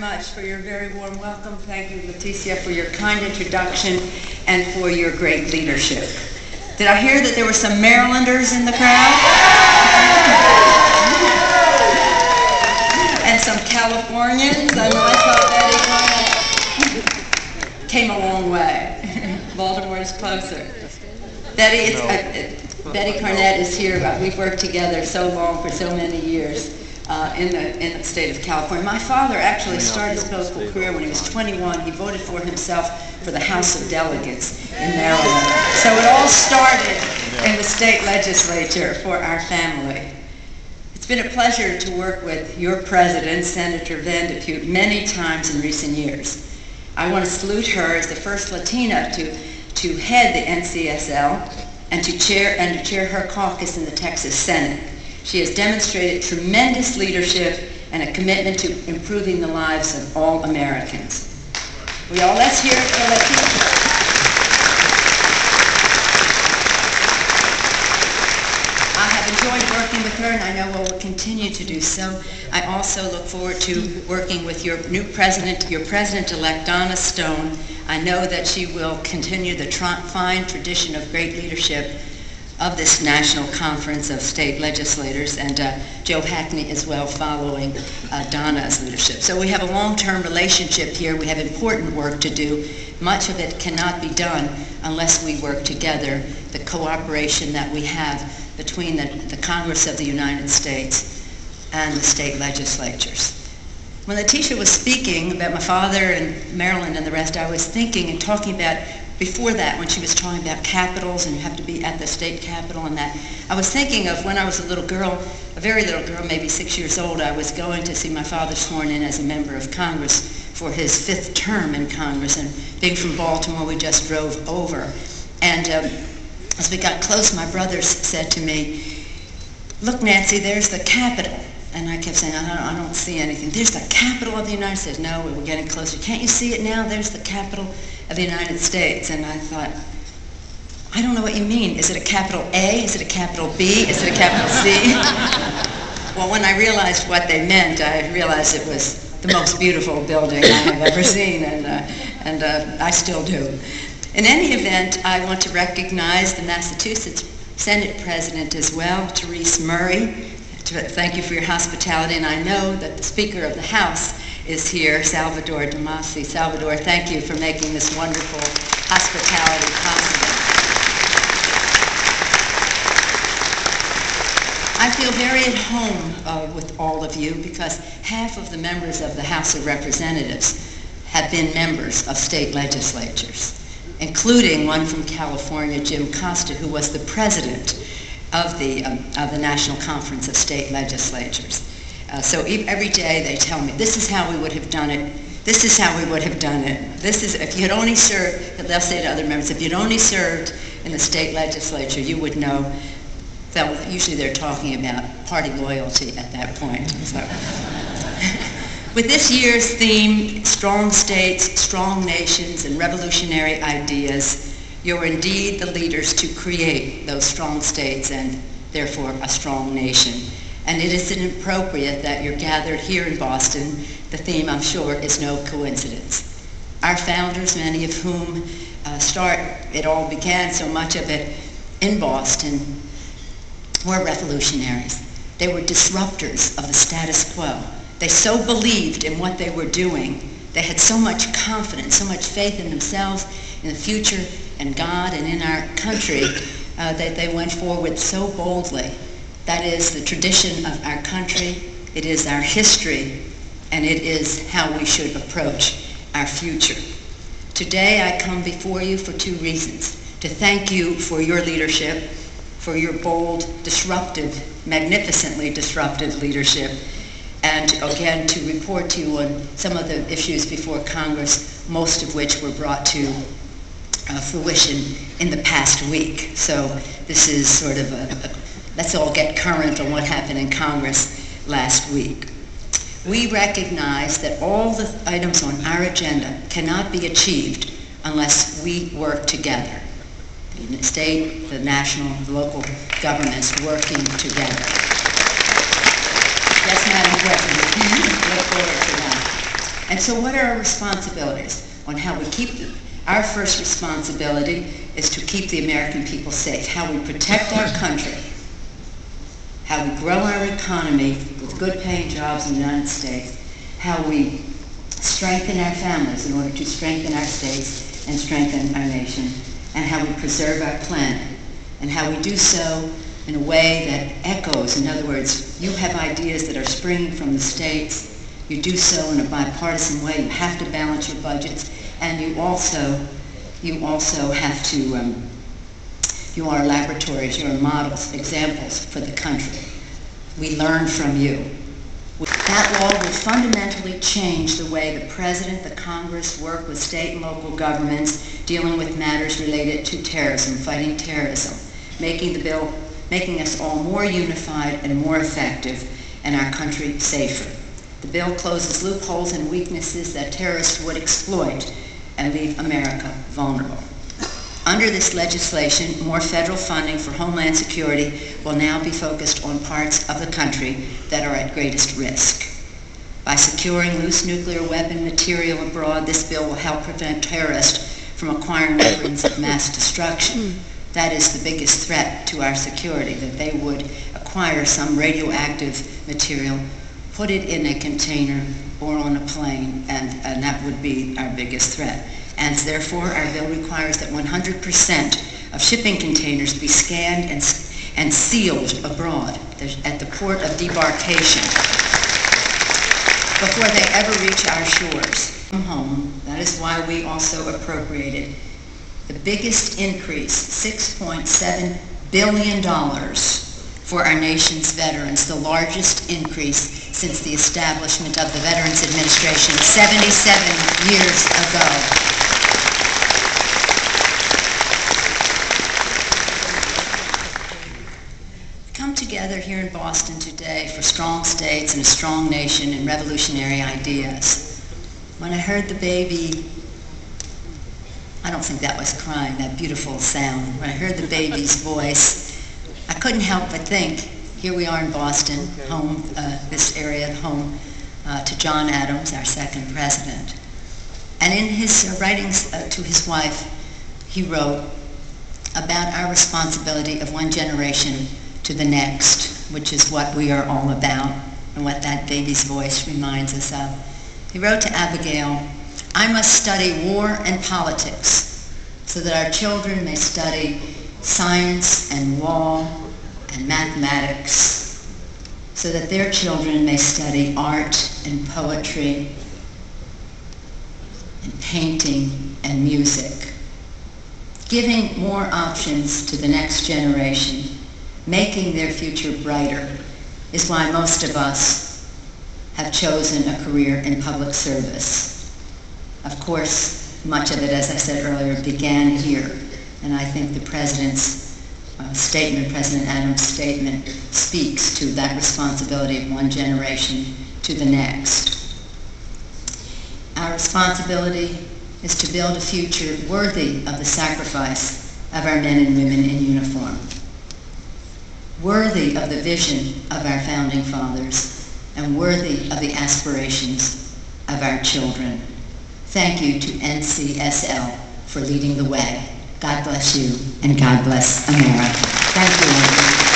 much for your very warm welcome. Thank you, Leticia, for your kind introduction and for your great leadership. Did I hear that there were some Marylanders in the crowd? And some Californians? I know I saw Betty came a long way. Baltimore is closer. Betty Carnett is here. We've worked together so long, for so many years. In the state of California. My father actually started his political career when he was 21. He voted for himself for the House of Delegates in Maryland. So it all started in the state legislature for our family. It's been a pleasure to work with your president, Senator Van de Putte, many times in recent years. I want to salute her as the first Latina to head the NCSL and to chair her caucus in the Texas Senate. She has demonstrated tremendous leadership and a commitment to improving the lives of all Americans. Let's hear it for Leticia. I have enjoyed working with her, and I know we'll continue to do so. I also look forward to working with your new president, your president-elect, Donna Stone. I know that she will continue the fine tradition of great leadership of this National Conference of State Legislators, and Joe Hackney as well following Donna's leadership. So we have a long-term relationship here. We have important work to do. Much of it cannot be done unless we work together. The cooperation that we have between the Congress of the United States and the state legislatures. When Leticia was speaking about my father and Maryland and the rest, I was thinking and talking about before that, when she was talking about capitals and you have to be at the state capitol and that, I was thinking of when I was a little girl, a very little girl, maybe 6 years old. I was going to see my father sworn in as a member of Congress for his 5th term in Congress, and being from Baltimore, we just drove over. And as we got close, my brothers said to me, "Look, Nancy, there's the Capitol." And I kept saying, I don't see anything. "There's the Capitol of the United States." "No, we were getting closer." "Can't you see it now? There's the Capitol of the United States." And I thought, I don't know what you mean. Is it a capital A? Is it a capital B? Is it a capital C? Well, when I realized what they meant, I realized it was the most beautiful building I have ever seen, and I still do. In any event, I want to recognize the Massachusetts Senate President as well, Therese Murray. Thank you for your hospitality, and I know that the Speaker of the House is here, Salvador Damasi. Salvador, thank you for making this wonderful hospitality possible. I feel very at home with all of you because half of the members of the House of Representatives have been members of state legislatures, including one from California, Jim Costa, who was the president of the National Conference of State Legislatures. So every day they tell me, this is how we would have done it. This is how we would have done it. This is, if you had only served, they'll say to other members, if you'd only served in the state legislature, you would know. That usually they're talking about party loyalty at that point. So. With this year's theme, Strong States, Strong Nations, and Revolutionary Ideas, you're indeed the leaders to create those strong states and therefore a strong nation. And it isn't appropriate that you're gathered here in Boston. The theme, I'm sure, is no coincidence. Our founders, many of whom it all began, so much of it in Boston, were revolutionaries. They were disruptors of the status quo. They so believed in what they were doing. They had so much confidence, so much faith in themselves, in the future, and God, and in our country, that they went forward so boldly. That is the tradition of our country, it is our history, and it is how we should approach our future. Today I come before you for 2 reasons. To thank you for your leadership, for your bold, disruptive, magnificently disruptive leadership, and again to report to you on some of the issues before Congress, most of which were brought to fruition in the past week. So this is sort of let's all get current on what happened in Congress last week. We recognize that all the items on our agenda cannot be achieved unless we work together. The state, the national, the local governments working together. Yes, Madam President. Look forward to that. And so what are our responsibilities on how we keep them? Our first responsibility is to keep the American people safe, how we protect our country, how we grow our economy with good paying jobs in the United States, how we strengthen our families in order to strengthen our states and strengthen our nation, and how we preserve our planet, and how we do so in a way that echoes. In other words, you have ideas that are springing from the states. You do so in a bipartisan way. You have to balance your budgets, and you also have to, you are laboratories, you are models, examples for the country. We learn from you. That law will fundamentally change the way the President, the Congress work with state and local governments dealing with matters related to terrorism, fighting terrorism, making us all more unified and more effective, and our country safer. The bill closes loopholes and weaknesses that terrorists would exploit and leave America vulnerable. Under this legislation, more federal funding for Homeland Security will now be focused on parts of the country that are at greatest risk. By securing loose nuclear weapon material abroad, this bill will help prevent terrorists from acquiring weapons of mass destruction. That is the biggest threat to our security, that they would acquire some radioactive material, put it in a container or on a plane, and that would be our biggest threat. And therefore, our bill requires that 100% of shipping containers be scanned and sealed abroad at the port of debarkation before they ever reach our shores. From home, that is why we also appropriated the biggest increase, $6.7 billion for our nation's veterans, the largest increase since the establishment of the Veterans Administration 77 years ago. Come together here in Boston today for strong states and a strong nation and revolutionary ideas. When I heard the baby, I don't think that was crying, that beautiful sound. When I heard the baby's voice, I couldn't help but think, here we are in Boston, home, this area, home to John Adams, our second president. And in his writings to his wife, he wrote about our responsibility of one generation to the next, which is what we are all about and what that baby's voice reminds us of. He wrote to Abigail, "I must study war and politics so that our children may study science and law and mathematics, so that their children may study art and poetry and painting and music." Giving more options to the next generation, making their future brighter, is why most of us have chosen a career in public service. Of course, much of it, as I said earlier, began here, and I think the President's statement, President Adams' statement, speaks to that responsibility of one generation to the next. Our responsibility is to build a future worthy of the sacrifice of our men and women in uniform, worthy of the vision of our founding fathers, and worthy of the aspirations of our children. Thank you to NCSL for leading the way. God bless you, and God bless America. Thank you.